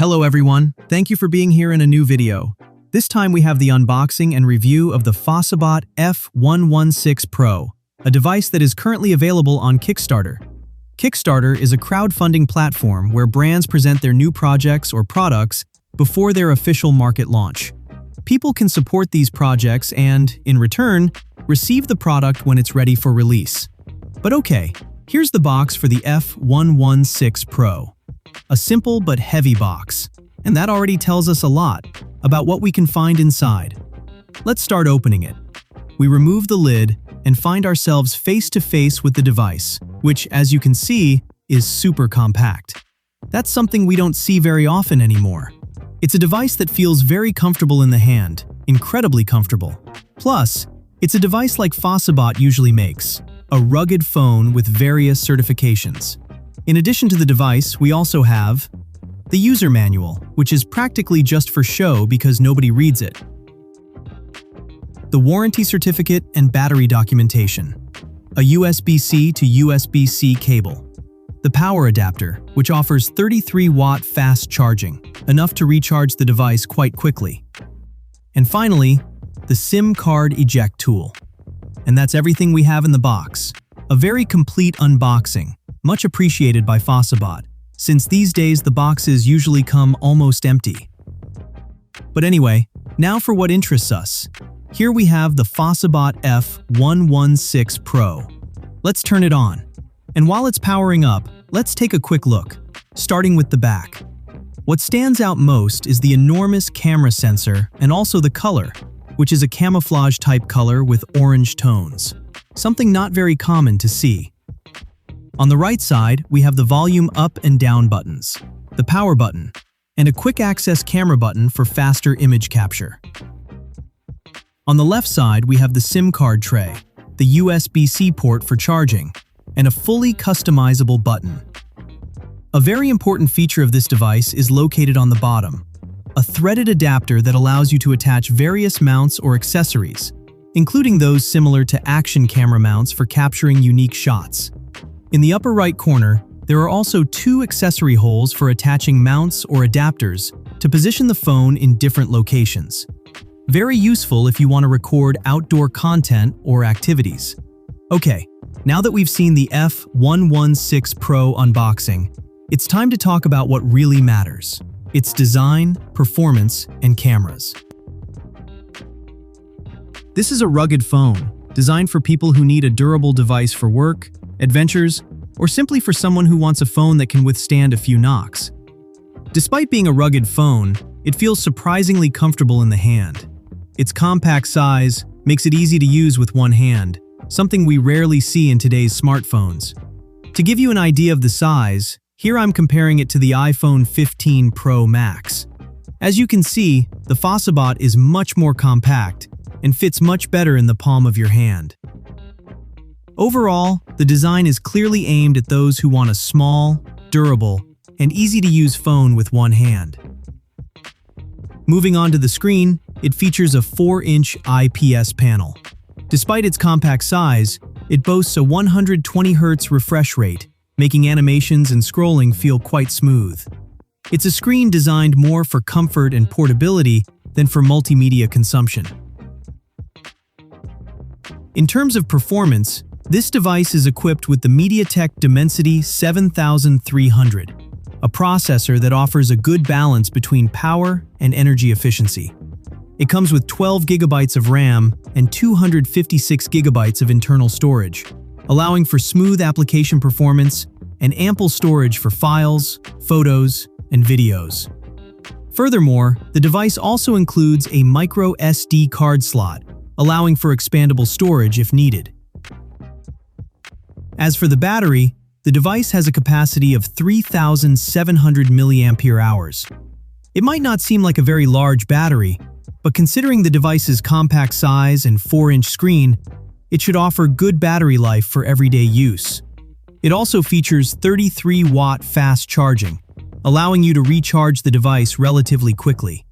Hello everyone, thank you for being here in a new video. This time we have the unboxing and review of the FOSSiBOT F116 Pro, a device that is currently available on Kickstarter. Kickstarter is a crowdfunding platform where brands present their new projects or products before their official market launch. People can support these projects and, in return, receive the product when it's ready for release. But okay, here's the box for the F116 Pro. A simple but heavy box, and that already tells us a lot about what we can find inside. Let's start opening it. We remove the lid and find ourselves face to face with the device, which, as you can see, is super compact. That's something we don't see very often anymore. It's a device that feels very comfortable in the hand, incredibly comfortable. Plus, it's a device like FOSSiBOT usually makes, a rugged phone with various certifications. In addition to the device, we also have the user manual, which is practically just for show because nobody reads it, the warranty certificate and battery documentation, a USB-C to USB-C cable, the power adapter, which offers 33-watt fast charging, enough to recharge the device quite quickly, and finally, the SIM card eject tool. And that's everything we have in the box. A very complete unboxing. Much appreciated by FOSSiBOT, since these days the boxes usually come almost empty. But anyway, now for what interests us. Here we have the FOSSiBOT F116 Pro. Let's turn it on. And while it's powering up, let's take a quick look, starting with the back. What stands out most is the enormous camera sensor and also the color, which is a camouflage type color with orange tones. Something not very common to see. On the right side, we have the volume up and down buttons, the power button, and a quick access camera button for faster image capture. On the left side, we have the SIM card tray, the USB-C port for charging, and a fully customizable button. A very important feature of this device is located on the bottom, a threaded adapter that allows you to attach various mounts or accessories, including those similar to action camera mounts for capturing unique shots. In the upper right corner, there are also two accessory holes for attaching mounts or adapters to position the phone in different locations. Very useful if you want to record outdoor content or activities. Okay, now that we've seen the F116 Pro unboxing, it's time to talk about what really matters: its design, performance, and cameras. This is a rugged phone, designed for people who need a durable device for work, adventures, or simply for someone who wants a phone that can withstand a few knocks. Despite being a rugged phone, it feels surprisingly comfortable in the hand. Its compact size makes it easy to use with one hand, something we rarely see in today's smartphones. To give you an idea of the size, here I'm comparing it to the iPhone 15 Pro Max. As you can see, the FOSSiBOT is much more compact and fits much better in the palm of your hand. Overall, the design is clearly aimed at those who want a small, durable, and easy-to-use phone with one hand. Moving on to the screen, it features a 4-inch IPS panel. Despite its compact size, it boasts a 120Hz refresh rate, making animations and scrolling feel quite smooth. It's a screen designed more for comfort and portability than for multimedia consumption. In terms of performance, this device is equipped with the MediaTek Dimensity 7300, a processor that offers a good balance between power and energy efficiency. It comes with 12 GB of RAM and 256 GB of internal storage, allowing for smooth application performance and ample storage for files, photos, and videos. Furthermore, the device also includes a micro SD card slot, allowing for expandable storage if needed. As for the battery, the device has a capacity of 3,700 mAh. It might not seem like a very large battery, but considering the device's compact size and 4-inch screen, it should offer good battery life for everyday use. It also features 33-watt fast charging, allowing you to recharge the device relatively quickly.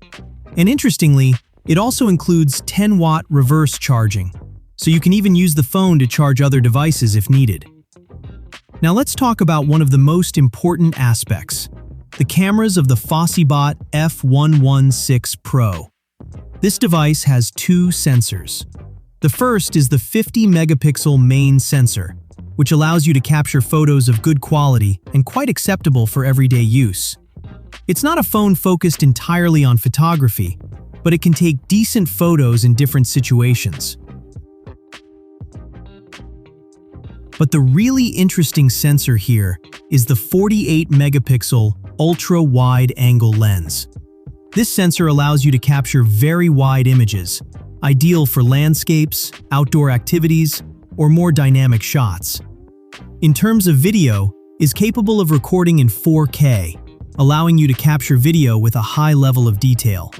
And interestingly, it also includes 10-watt reverse charging, so you can even use the phone to charge other devices if needed. Now let's talk about one of the most important aspects: the cameras of the FOSSiBOT F116 Pro. This device has two sensors. The first is the 50-megapixel main sensor, which allows you to capture photos of good quality and quite acceptable for everyday use. It's not a phone focused entirely on photography, but it can take decent photos in different situations. But the really interesting sensor here is the 48-megapixel ultra-wide-angle lens. This sensor allows you to capture very wide images, ideal for landscapes, outdoor activities, or more dynamic shots. In terms of video, is capable of recording in 4K, allowing you to capture video with a high level of detail.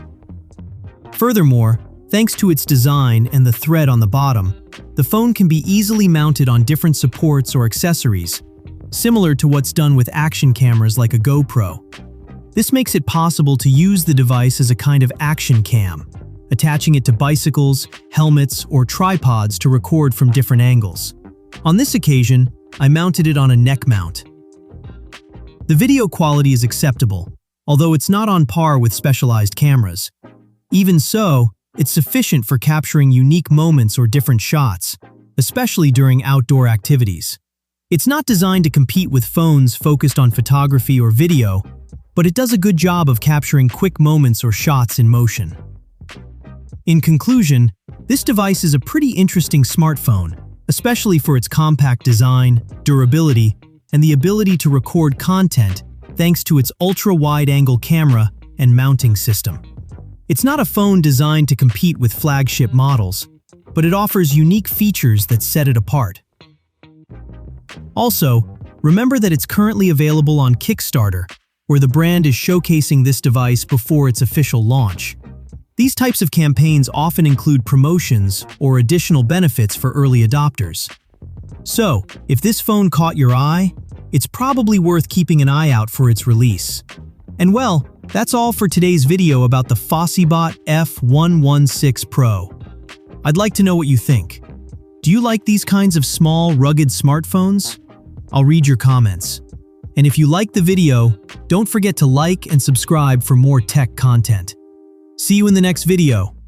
Furthermore, thanks to its design and the thread on the bottom, the phone can be easily mounted on different supports or accessories, similar to what's done with action cameras like a GoPro. This makes it possible to use the device as a kind of action cam, attaching it to bicycles, helmets, or tripods to record from different angles. On this occasion, I mounted it on a neck mount. The video quality is acceptable, although it's not on par with specialized cameras. Even so, it's sufficient for capturing unique moments or different shots, especially during outdoor activities. It's not designed to compete with phones focused on photography or video, but it does a good job of capturing quick moments or shots in motion. In conclusion, this device is a pretty interesting smartphone, especially for its compact design, durability, and the ability to record content thanks to its ultra-wide-angle camera and mounting system. It's not a phone designed to compete with flagship models, but it offers unique features that set it apart. Also, remember that it's currently available on Kickstarter, where the brand is showcasing this device before its official launch. These types of campaigns often include promotions or additional benefits for early adopters. So, if this phone caught your eye, it's probably worth keeping an eye out for its release. And well, that's all for today's video about the FOSSiBOT F116 Pro. I'd like to know what you think. Do you like these kinds of small, rugged smartphones? I'll read your comments. And if you like the video, don't forget to like and subscribe for more tech content. See you in the next video.